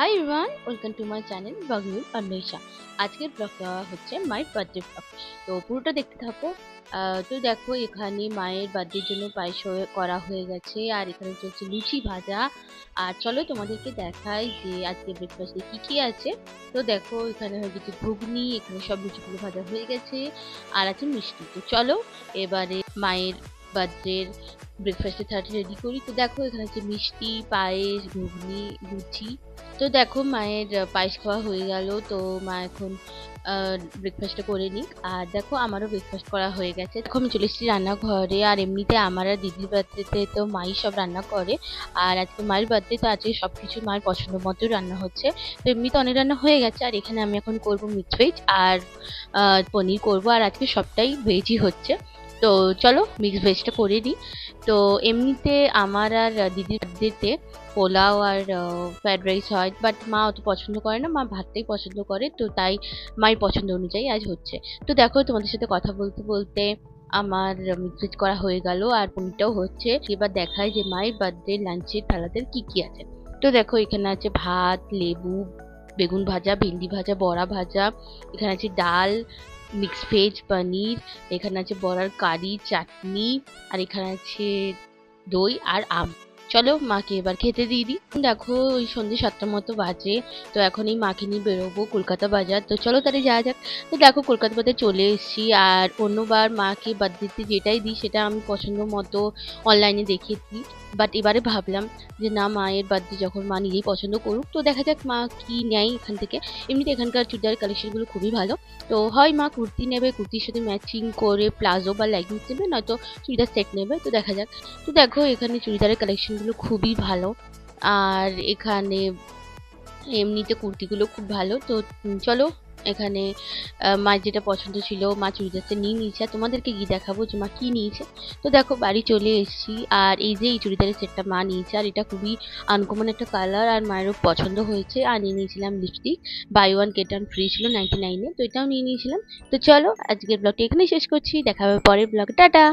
High everyone, welcome to my channel Bagnur Anwesha. আজকের ব্লগটা হচ্ছে মায়ের বার্থডে ব্লগ। তো পুরোটা দেখতে থাকো। তো দেখো, এখানে মায়ের বার্থডের জন্য পায়েস করা হয়ে গেছে, আর এখানে চলছে লুচি ভাজা। আর চলো তোমাদেরকে দেখাই যে আজকে ব্রেকফাস্টে কি কি আছে। তো দেখো, এখানে হয়ে গেছে ঘুগনি, এখানে সব লুচিগুলো ভাজা হয়ে গেছে, আর আছে মিষ্টি। তো চলো এবারে মায়ের বার্থডের ব্রেকফাস্টে থার্টি রেডি করি। তো দেখো, এখানে আছে মিষ্টি, পায়েস, ঘুগনি, লুচি। তো দেখো, মায়ের পায়েস খাওয়া হয়ে গেল। তো মা এখন ব্রেকফাস্টটা করে নিক। আর দেখো, আমারও ব্রেকফাস্ট করা হয়ে গেছে। দেখো, আমি চলে এসেছি রান্নাঘরে। আর এমনিতে আমার আর দিদির বার্থডেতে তো মাই সব রান্না করে। আর আজকে মায়ের বার্থডে, তো আজকে সবকিছু মায়ের পছন্দ মতো রান্না হচ্ছে। তো এমনিতে অনেক রান্না হয়ে গেছে, আর এখানে আমি এখন করবো মিক্স ভেজ আর পনির করব। আর আজকে সবটাই ভেজই হচ্ছে। তো চলো মিক্স ভেজটা করে নিই। তো এমনিতে আমার আর দিদির বার্থডেতে পোলাও আর ফ্রাইড রাইস হয়, বাট মা অত পছন্দ করে না, মা ভাতটাই পছন্দ করে। তো তাই মায়ের পছন্দ অনুযায়ী আজ হচ্ছে। তো দেখো, তোমাদের সাথে কথা বলতে বলতে আমার মিক্স ভেজ করা হয়ে গেল, আর পনিরটাও হচ্ছে। এবার দেখায় যে মায়ের বার্থডে লাঞ্চের থালাতে কি কি আছে। তো দেখো, এখানে আছে ভাত, লেবু, বেগুন ভাজা, ভেন্ডি ভাজা, বড়া ভাজা, এখানে আছে ডাল, মিক্স ভেজ, পনির, এখানে আছে বড়ার কারি, চাটনি, আর এখানে আছে দই আর আম। চলো মাকে এবার খেতে দিয়ে দিই। দেখো, ওই সন্ধ্যে 7টার মতো বাজে। তো এখন এই মাকে নিয়ে বেরোবো কলকাতা বাজার। তো চলো তাহলে যাওয়া যাক। তো দেখো, কলকাতা বাজার চলে এসেছি। আর অন্যবার মাকে বার্থডেতে যেটাই দিই সেটা আমি পছন্দ মতো অনলাইনে দেখে দিই। বাট এবারে ভাবলাম যে না, মায়ের বার্থডে যখন মা নিজেই পছন্দ করুক, তো দেখা যাক মা কি নেয় এখান থেকে। এমনিতে এখানকার চুড়িদার কালেকশনগুলো খুবই ভালো। তো হয় মা কুর্তি নেবে, কুর্তির সাথে ম্যাচিং করে প্লাজো বা লেগিংস নেবে, নয়তো চুড়িদার সেট নেবে। তো দেখা যাক। তো দেখো, এখানে চুড়িদারের কালেকশনগুলো খুবই ভালো। আর এখানে এমনিতে কুর্তিগুলো খুব ভালো। তো চলো, এখানে মায়ের যেটা পছন্দ ছিল মা চুড়িদারটা নিয়ে নিয়েছে। আর তোমাদেরকে গিয়ে দেখাবো যে মা কি নিয়েছে। তো দেখো, বাড়ি চলে এসেছি। আর এই যে এই চুড়িদারের সেটটা মা নিয়েছে, আর এটা খুবই আনকমন একটা কালার, আর মায়েরও পছন্দ হয়েছে। আর নিয়ে নিয়েছিলাম lipstick, buy one get one free ছিল 99-এ। তো এটাও নিয়ে নিয়েছিলাম। তো চলো, আজকের ব্লগটা এখানেই শেষ করছি। দেখা হবে পরের ব্লগে। টাটা।